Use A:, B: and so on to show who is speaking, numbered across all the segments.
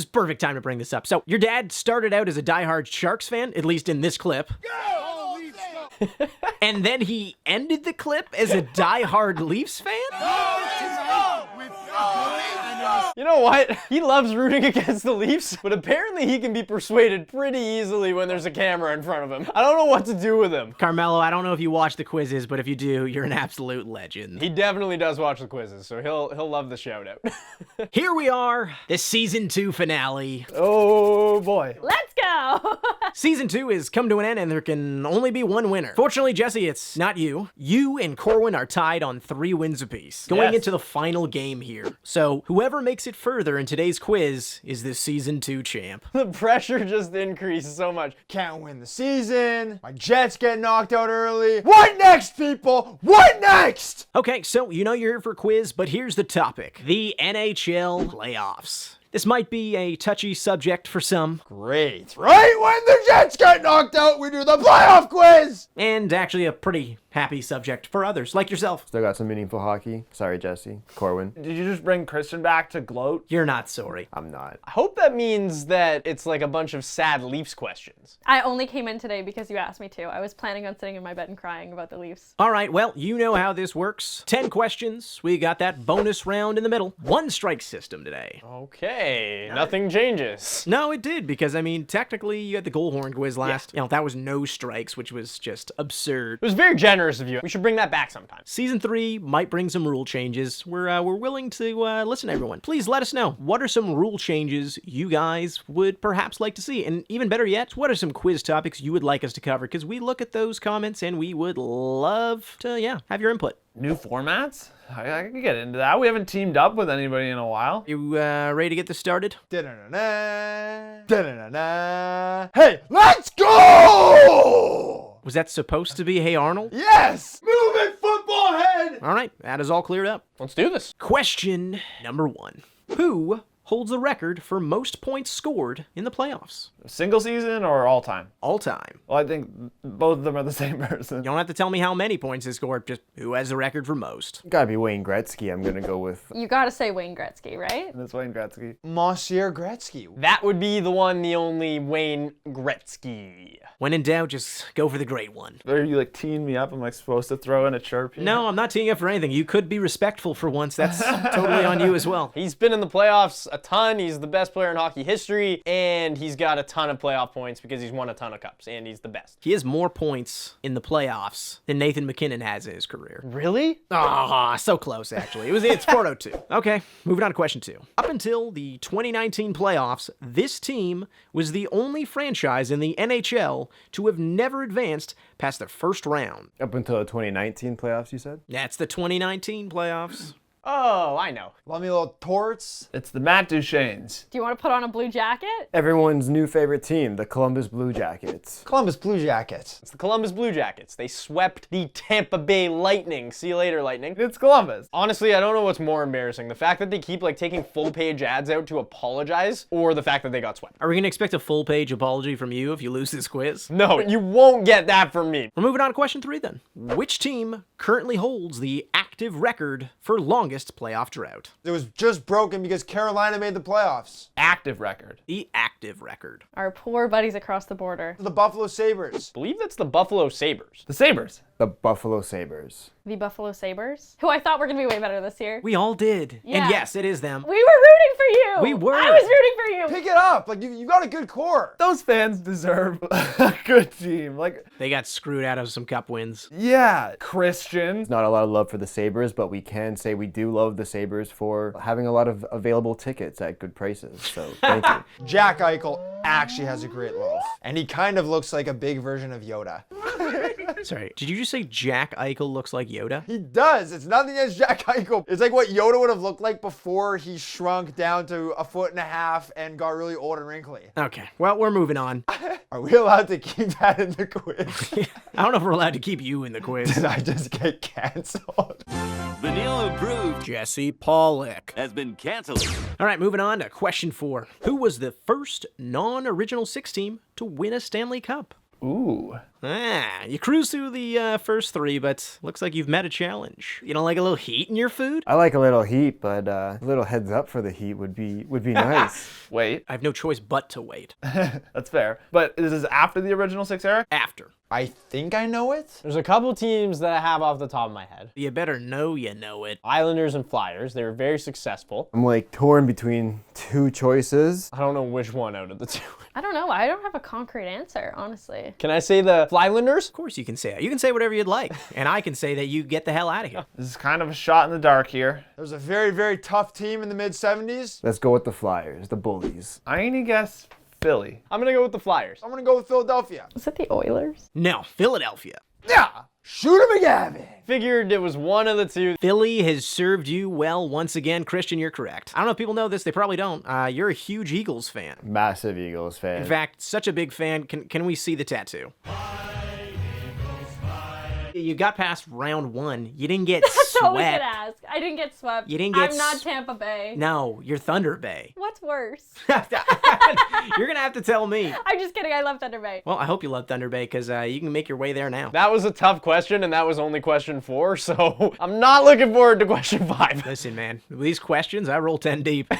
A: is perfect time to bring this up. So, your dad started out as a diehard Sharks fan, at least in this clip. And then he ended the clip as a diehard Leafs fan?
B: You know what? He loves rooting against the Leafs, but apparently he can be persuaded pretty easily when there's a camera in front of him. I don't know what to do with him.
A: Carmelo, I don't know if you watch the quizzes, but if you do, you're an absolute legend.
B: He definitely does watch the quizzes, so he'll love the shout out.
A: Here we are, the season 2 finale.
B: Oh boy.
C: Let's go!
A: Season 2 is come to an end and there can only be one winner. Fortunately, Jesse, it's not you. You and Corwin are tied on 3 wins apiece, going into the final game here. So whoever makes it further in today's quiz is the season 2 champ.
B: The pressure just increased so much.
D: Can't win the season. My Jets get knocked out early. What next, people? What next?
A: Okay, so you know you're here for a quiz, but here's the topic. The NHL playoffs. This might be a touchy subject for some.
D: Great. Right when the Jets get knocked out, we do the playoff quiz.
A: And actually a pretty happy subject for others, like yourself.
E: Still got some meaningful hockey. Sorry, Jesse. Corwin.
B: Did you just bring Christian back to gloat?
A: You're not sorry.
E: I'm not.
B: I hope that means that it's like a bunch of sad Leafs questions.
C: I only came in today because you asked me to. I was planning on sitting in my bed and crying about the Leafs.
A: All right, well, you know how this works. 10 questions. We got that bonus round in the middle. 1 strike system today.
B: Okay, nothing changes.
A: No, it did, because, I mean, technically, you had the goal horn quiz last. You know, that was no strikes, which was just absurd.
B: It was very generous of you. We should bring that back sometime.
A: Season 3 might bring some rule changes. We're willing to listen to everyone. Please let us know. What are some rule changes you guys would perhaps like to see? And even better yet, what are some quiz topics you would like us to cover? Because we look at those comments and we would love to, have your input.
F: New formats? I can get into that. We haven't teamed up with anybody in a while.
A: You ready to get this started?
D: Da-da-da-da. Da-da-da-da. Hey, let's go!
A: Was that supposed to be Hey Arnold?
D: Yes! Move it, football head!
A: All right, that is all cleared up.
B: Let's do this.
A: Question number 1. Who holds the record for most points scored in the playoffs?
F: Single season or all time?
A: All time.
F: Well, I think both of them are the same person.
A: You don't have to tell me how many points they scored, just who has the record for most.
E: Gotta be Wayne Gretzky. I'm gonna go with.
C: You gotta say Wayne Gretzky, right?
F: And it's Wayne Gretzky.
D: Monsieur Gretzky.
B: That would be the one, the only Wayne Gretzky.
A: When in doubt, just go for the great one.
F: Are you like teeing me up? Am I supposed to throw in a chirp here?
A: No, I'm not teeing up for anything. You could be respectful for once. That's totally on you as well.
B: He's been in the playoffs a ton. He's the best player in hockey history, and he's got a ton of playoff points because he's won a ton of cups, and he's the best.
A: He has more points in the playoffs than Nathan McKinnon has in his career.
B: Really?
A: Ah, so close, actually. It's 402. Okay, moving on to question 2. Up until the 2019 playoffs, this team was the only franchise in the NHL to have never advanced past the first round.
E: Up until the 2019 playoffs, you said?
A: That's the 2019 playoffs.
B: Oh, I know.
D: Love me a little torts.
F: It's the Matt Duchene's.
C: Do you want to put on a blue jacket?
E: Everyone's new favorite team, the Columbus Blue Jackets.
D: Columbus Blue Jackets.
B: It's the Columbus Blue Jackets. They swept the Tampa Bay Lightning. See you later, Lightning.
F: It's Columbus.
B: Honestly, I don't know what's more embarrassing. The fact that they keep taking full page ads out to apologize, or the fact that they got swept.
A: Are we going to expect a full page apology from you if you lose this quiz?
B: No, you won't get that from me.
A: We're moving on to question 3 then. Which team currently holds the active record for longest playoff drought?
D: It was just broken because Carolina made the playoffs.
F: Active record.
A: The active record.
C: Our poor buddies across the border.
D: The Buffalo Sabres.
B: I believe that's the Buffalo Sabres.
F: The Sabres.
E: The Buffalo Sabres.
C: The Buffalo Sabres, who I thought were going to be way better this year.
A: We all did.
C: Yeah.
A: And yes, it is them.
C: We were rooting for you.
A: We were.
C: I was rooting for you.
D: Pick it up. You got a good core.
F: Those fans deserve a good team.
A: They got screwed out of some cup wins.
F: Yeah, Christian.
E: Not a lot of love for the Sabres, but we can say we do love the Sabres for having a lot of available tickets at good prices. So thank you.
D: Jack Eichel actually has a great loaf. And he kind of looks like a big version of Yoda.
A: Sorry, did you just say Jack Eichel looks like Yoda?
D: He does. It's nothing against Jack Eichel. It's like what Yoda would have looked like before he shrunk down to 1.5 feet and got really old and wrinkly.
A: Okay, well, we're moving on.
D: Are we allowed to keep that in the quiz?
A: I don't know if we're allowed to keep you in the quiz.
D: Did I just get canceled?
G: Vanilla approved
A: Jesse Pollock.
G: has been canceled.
A: All right, moving on to question 4. Who was the first non-original 6 team to win a Stanley Cup?
F: Ooh.
A: You cruise through the first 3, but looks like you've met a challenge. You don't like a little heat in your food?
E: I like a little heat, but a little heads up for the heat would be nice.
F: Wait.
A: I have no choice but to wait.
F: That's fair. But is this after the original 6 era?
A: After.
D: I think I know it.
B: There's a couple teams that I have off the top of my head.
A: You better know you know it.
B: Islanders and Flyers. They were very successful.
E: I'm like torn between 2 choices.
B: I don't know which one out of the 2.
C: I don't know. I don't have a concrete answer, honestly.
B: Can I say the Flylanders?
A: Of course you can say it. You can say whatever you'd like. And I can say that you get the hell out of here.
F: This is kind of a shot in the dark here.
D: There was a very, very tough team in the mid-70s.
E: Let's go with the Flyers, the bullies.
F: I'm gonna guess Philly.
B: I'm gonna go with the Flyers.
D: I'm gonna go with Philadelphia.
C: Is it the Oilers?
A: No, Philadelphia.
D: Yeah! Shoot him, Gavin!
B: Figured it was one of the 2.
A: Philly has served you well once again. Christian, you're correct. I don't know if people know this. They probably don't. You're a huge Eagles fan.
E: Massive Eagles fan.
A: In fact, such a big fan. Can we see the tattoo? You got past round 1. You didn't get
C: That's all we could
A: swept.
C: ask. I didn't get swept.
A: You didn't get
C: I'm not Tampa Bay.
A: No, you're Thunder Bay.
C: What's worse?
A: You're going to have to tell me.
C: I'm just kidding. I love Thunder Bay.
A: Well, I hope you love Thunder Bay because you can make your way there now.
B: That was a tough question, and that was only question 4, so I'm not looking forward to question 5.
A: Listen, man, with these questions, I roll 10 deep.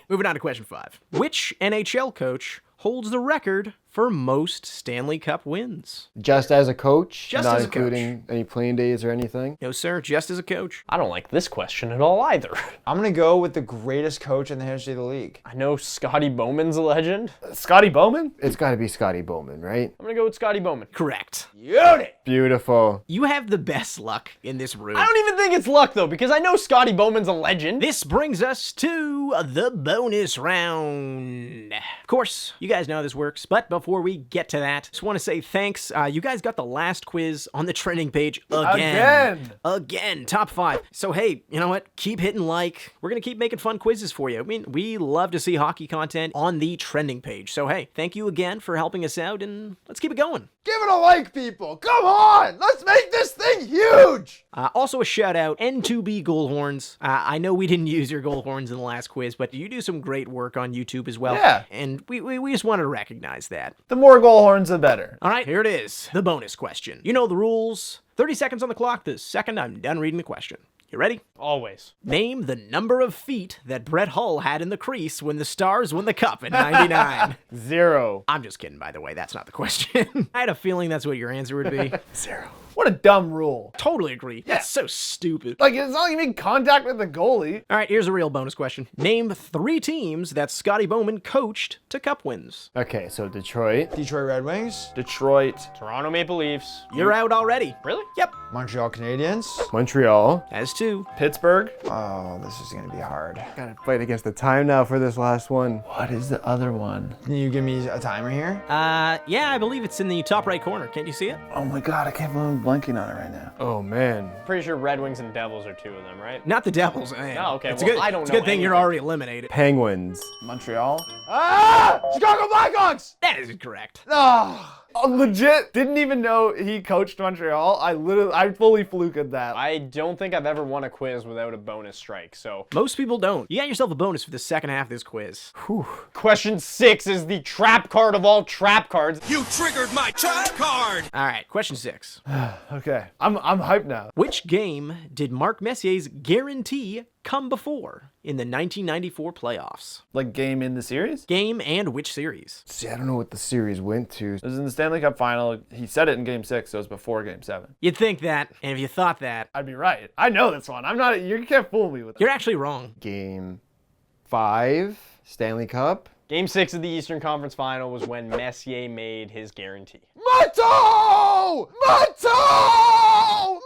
A: Moving on to question 5. Which NHL coach holds the record for most Stanley Cup wins?
E: Just as a coach,
A: Just
E: not
A: as a coach.
E: including any playing days or anything.
A: No, sir, just as a coach.
B: I don't like this question at all either.
D: I'm gonna go with the greatest coach in the history of the league.
B: I know Scotty Bowman's a legend.
F: Scotty Bowman?
E: It's got to be Scotty Bowman, right?
B: I'm gonna go with Scotty Bowman.
A: Correct.
D: Unit!
E: Beautiful.
A: You have the best luck in this room.
B: I don't even think it's luck though, because I know Scotty Bowman's a legend.
A: This brings us to the bonus round. Of course, you guys know how this works, but before we get to that, just want to say thanks. You guys got the last quiz on the trending page again. Top 5. So hey, you know what? Keep hitting like. We're going to keep making fun quizzes for you. I mean, we love to see hockey content on the trending page. So hey, thank you again for helping us out, and let's keep it going.
D: Give it a like, people! Come on! Let's make this thing huge!
A: Also a shout out, N2B Goalhorns. I know we didn't use your goalhorns in the last quiz, but you do some great work on YouTube as well.
F: Yeah.
A: And we just wanted to recognize that.
F: The more goal horns, the better.
A: All right, here it is. The bonus question. You know the rules. 30 seconds on the clock the second I'm done reading the question. You ready?
B: Always.
A: Name the number of feet that Brett Hull had in the crease when the Stars won the Cup in 99.
E: 0.
A: I'm just kidding, by the way. That's not the question. I had a feeling that's what your answer would be.
E: 0.
F: What a dumb rule.
A: Totally agree. That's so stupid.
F: Like, it's not like you make contact with the goalie.
A: All right, here's a real bonus question. Name 3 teams that Scotty Bowman coached to Cup wins.
E: Okay, so Detroit.
D: Detroit Red Wings,
F: Detroit.
B: Toronto Maple Leafs.
A: You're out already.
B: Really?
A: Yep.
D: Montreal Canadiens.
E: Montreal.
A: As 2.
F: Pittsburgh.
D: Oh, this is gonna be hard.
E: Gotta fight against the time now for this last one.
F: What is the other one?
D: Can you give me a timer here?
A: Yeah, I believe it's in the top right corner. Can't you see it?
F: Oh my god, I can't believe I'm blanking on it right now.
E: Oh, man.
B: Pretty sure Red Wings and Devils are 2 of them, right?
A: Not the Devils.
B: Oh, okay.
A: It's
B: Well,
A: a good,
B: I don't
A: it's
B: know
A: a good thing you're
B: anything.
A: already eliminated.
E: Penguins.
F: Montreal.
D: Ah! Chicago Blackhawks!
A: That is incorrect.
D: Ah!
F: Oh, legit, didn't even know he coached Montreal. I fully fluked that.
B: I don't think I've ever won a quiz without a bonus strike, so.
A: Most people don't. You got yourself a bonus for the second half of this quiz.
B: Question 6 is the trap card of all trap cards.
G: You triggered my trap card!
A: All right, question 6.
F: Okay, I'm hyped now.
A: Which game did Mark Messier's guarantee come before in the 1994 playoffs?
F: Like game in the series?
A: Game and which series?
E: See, I don't know what the series went to.
F: It was in the Stanley Cup final. He said it in game 6, so it was before game 7.
A: You'd think that, and if you thought that,
F: I'd be right. I know this one. I'm not, you can't fool me with it.
A: you're actually wrong.
E: Game 5, Stanley Cup.
B: Game 6 of the Eastern Conference Final was when Messier made his guarantee.
D: Motto! Motto!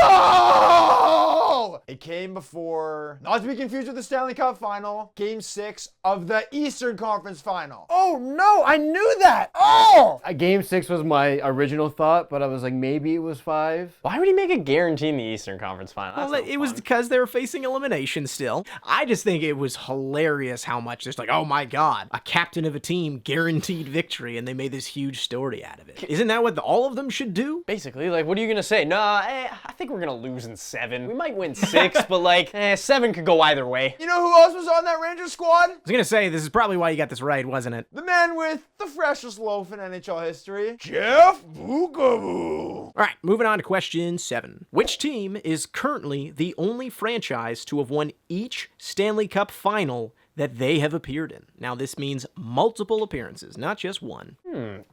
D: Motto! It came before, not to be confused with the Stanley Cup Final, Game 6 of the Eastern Conference Final.
F: Oh no, I knew that. Oh!
E: Game 6 was my original thought, but I was like, maybe it was 5.
B: Why would he make a guarantee in the Eastern Conference Final? That's
A: Well,
B: no
A: it was
B: fun.
A: because they were facing elimination still. I just think it was hilarious how much there's like, oh my god, a captain of a team guaranteed victory, and they made this huge story out of it. Isn't that what all of them should do?
B: Basically, like, what are you going to say? Nah, I think we're going to lose in 7. We might win 6. 6, but like, 7 could go either way.
D: You know who else was on that Rangers squad?
A: I was gonna say, this is probably why you got this right, wasn't it?
D: The man with the freshest loaf in NHL history, Jeff Bookaboo.
A: All right, moving on to question 7. Which team is currently the only franchise to have won each Stanley Cup final that they have appeared in? Now, this means multiple appearances, not just one.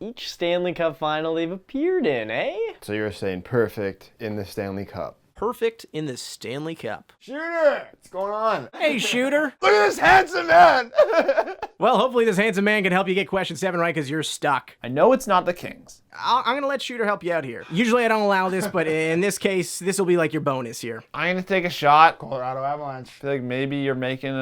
B: Each Stanley Cup final they've appeared in, eh?
E: So you're saying perfect in the Stanley Cup.
A: Perfect in the Stanley Cup.
D: Shooter, what's going on?
A: Hey, shooter.
D: Look at this handsome man.
A: Well, hopefully this handsome man can help you get question 7 right, because you're stuck.
F: I know it's not the Kings.
A: I'm going to let Shooter help you out here. Usually I don't allow this, but in this case, this will be like your bonus here.
F: I'm going to take a shot.
D: Colorado Avalanche.
F: I feel like maybe you're making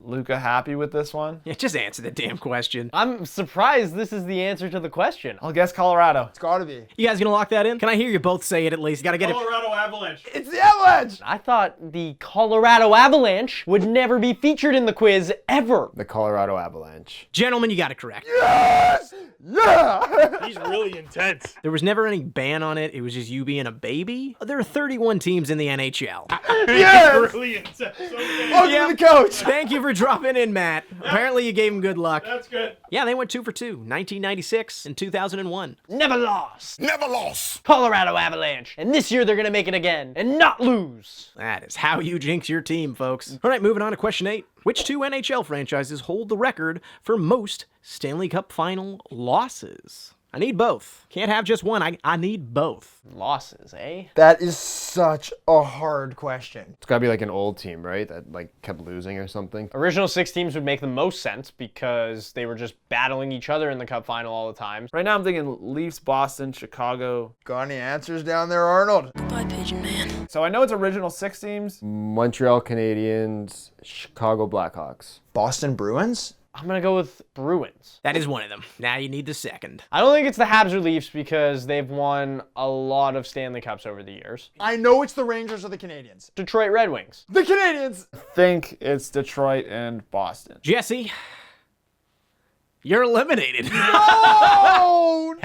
F: Luca happy with this one.
A: Yeah, just answer the damn question.
B: I'm surprised this is the answer to the question.
F: I'll guess Colorado.
D: It's gotta be.
A: You guys going to lock that in? Can I hear you both say it at least? Got to get it.
G: Colorado Avalanche.
D: It's the Avalanche.
B: I thought the Colorado Avalanche would never be featured in the quiz ever.
E: The Colorado Avalanche.
A: Gentlemen, you got it correct.
D: Yes. Yeah.
G: He's really intense.
A: There was never any ban on it. It was just you being a baby. There are 31 teams in the NHL.
D: Yes.
G: Really intense. Okay.
D: Welcome to the coach.
A: Thank you for dropping in, Matt. Apparently you gave him good luck.
G: That's good.
A: Yeah, they went 2 for 2. 1996 and 2001.
B: Never lost.
G: Never lost.
B: Colorado Avalanche. And this year they're going to make it again and not lose.
A: That is how you jinx your team, folks. All right, moving on to question 8. Which 2 NHL franchises hold the record for most Stanley Cup final losses? I need both. Can't have just one. I need both.
B: Losses, eh?
D: That is such a hard question.
E: It's gotta be like an old team, right? That like kept losing or something.
B: Original 6 teams would make the most sense because they were just battling each other in the cup final all the time.
F: Right now I'm thinking Leafs, Boston, Chicago.
D: Got any answers down there, Arnold?
H: Bye, Pigeon Man.
F: So I know it's original 6 teams.
E: Montreal Canadiens, Chicago Blackhawks.
D: Boston Bruins?
B: I'm going to go with Bruins.
A: That is one of them. Now you need the second.
B: I don't think it's the Habs or Leafs because they've won a lot of Stanley Cups over the years.
D: I know it's the Rangers or the Canadiens.
B: Detroit Red Wings.
D: The Canadiens!
F: I think it's Detroit and Boston.
A: Jesse, you're eliminated.
D: Oh!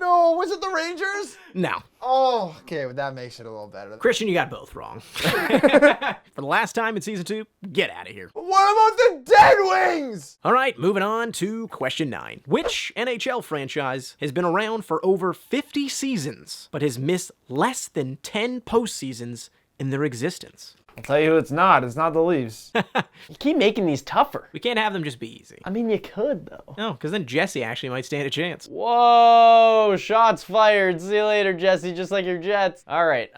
D: No, was it the Rangers?
A: No.
D: Oh, okay, well, that makes it a little better.
A: Christian, you got both wrong. For the last time in season 2, get out of here.
D: What about the Dead Wings?
A: All right, moving on to question 9. Which NHL franchise has been around for over 50 seasons, but has missed less than 10 postseasons in their existence?
F: I'll tell you who it's not. It's not the Leafs.
B: You keep making these tougher.
A: We can't have them just be easy.
B: I mean, you could, though.
A: No, because then Jesse actually might stand a chance.
B: Whoa, shots fired. See you later, Jesse, just like your Jets. All right,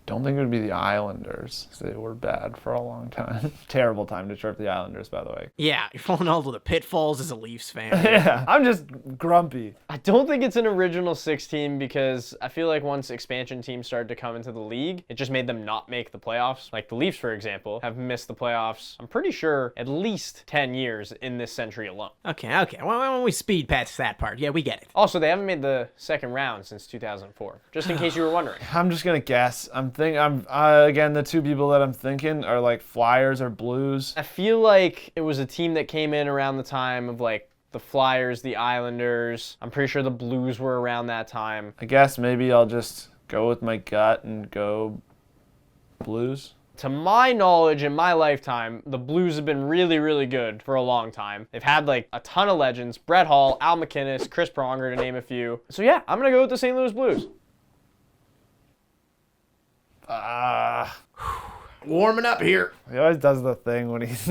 F: Don't think it would be the Islanders. They were bad for a long time. Terrible time to chirp the Islanders, by the way.
A: Yeah, you're falling all to the pitfalls as a Leafs fan.
F: Yeah, I'm just grumpy.
B: I don't think it's an original 6 team because I feel like once expansion teams started to come into the league, it just made them not make the playoffs. Like the Leafs, for example, have missed the playoffs, I'm pretty sure, at least 10 years in this century alone.
A: Okay. Well, why don't we speed past that part? Yeah, we get it.
B: Also, they haven't made the second round since 2004, just in case you were wondering.
F: I'm just gonna guess. Again, the 2 people that I'm thinking are like Flyers or Blues.
B: I feel like it was a team that came in around the time of like the Flyers, the Islanders. I'm pretty sure the Blues were around that time.
F: I guess maybe I'll just go with my gut and go Blues.
B: To my knowledge, in my lifetime, the Blues have been really, really good for a long time. They've had like a ton of legends. Brett Hull, Al McInnes, Chris Pronger, to name a few. So yeah, I'm gonna go with the St. Louis Blues.
A: Warming up here.
F: He always does the thing when he's...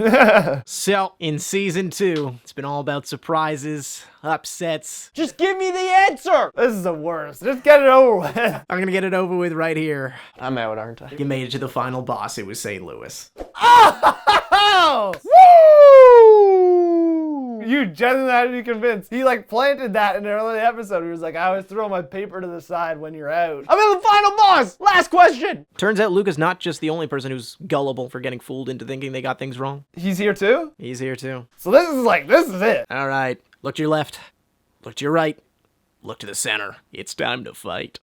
A: So, in season 2, it's been all about surprises, upsets.
B: Just give me the answer!
F: This is the worst. Just get it over with.
A: I'm gonna get it over with right here.
B: I'm out, aren't I?
A: You made it to the final boss. It was St. Louis.
F: Oh! Woo! You genuinely had to be convinced. He like planted that in an early episode. He was like, I always throw my paper to the side when you're out.
B: I'm in the final boss! Last question!
A: Turns out Luca's not just the only person who's gullible for getting fooled into thinking they got things wrong.
F: He's here too?
A: He's here too.
F: So this is it.
A: All right. Look to your left. Look to your right. Look to the center. It's time to fight.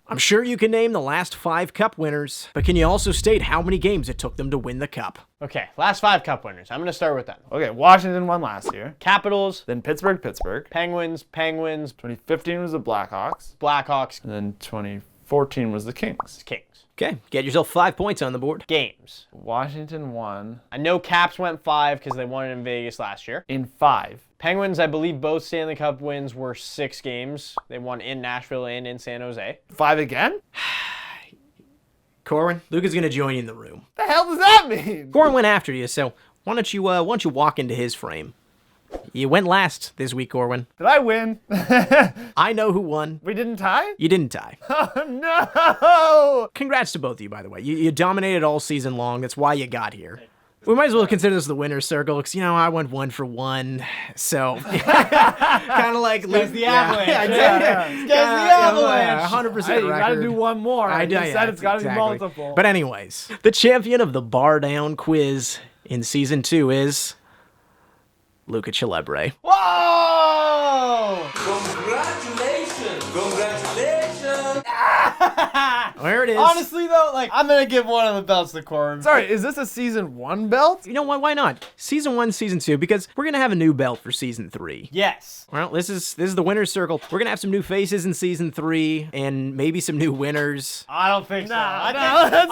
A: I'm sure you can name the last 5 cup winners, but can you also state how many games it took them to win the cup?
B: Okay, last 5 cup winners. I'm gonna start with them.
F: Okay, Washington won last year.
B: Capitals,
F: Then Pittsburgh.
B: Penguins,
F: 2015 was the Blackhawks.
B: Blackhawks,
F: And then 2014 14 was the Kings.
B: Kings.
A: Okay, get yourself 5 points on the board.
B: Games.
F: Washington won
B: I know Caps went 5 because they won it in Vegas last year.
F: in 5.
B: Penguins, I believe both Stanley Cup wins were 6 games. They won in Nashville and in San Jose.
F: 5 again?
A: Corwin, Luca's gonna join you in the room.
F: The hell does that mean?
A: Corwin went after you, so why don't you walk into his frame? You went last this week, Corwin.
F: Did I win?
A: I know who won.
F: We didn't tie?
A: You didn't tie.
F: Oh, no!
A: Congrats to both of you, by the way. You dominated all season long. That's why you got here. We might as well consider this the winner's circle, because, I went 1 for 1, so kind of like lose the
B: Avalanche.
A: Yeah,
F: Avalanche.
A: 100%
F: Hey, you
A: record.
F: gotta do one more. I just said it's gotta be multiple.
A: But anyways, the champion of the Bar Down quiz in season 2 is Luca Celebre.
F: Whoa!
H: Congratulations! Congratulations!
A: There it is.
B: Honestly, though, I'm going to give one of the belts to Corbin.
F: Sorry, is this a season 1 belt?
A: You know what? Why not? Season 1, season 2, because we're gonna have a new belt for season 3.
B: Yes.
A: Well, this is the winner's circle. We're gonna have some new faces in season 3, and maybe some new winners.
B: I don't think so.
F: I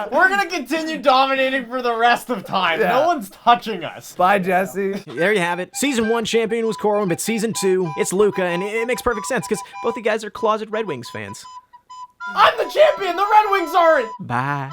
F: think
B: we're going to continue dominating for the rest of time.
F: Yeah.
B: No one's touching us.
F: Bye, Jesse.
A: There you have it. Season 1 champion was Corwin, but season 2, it's Luca, and it makes perfect sense because both you guys are closet Red Wings fans.
B: I'm the champion. The Red Wings aren't.
A: Bye.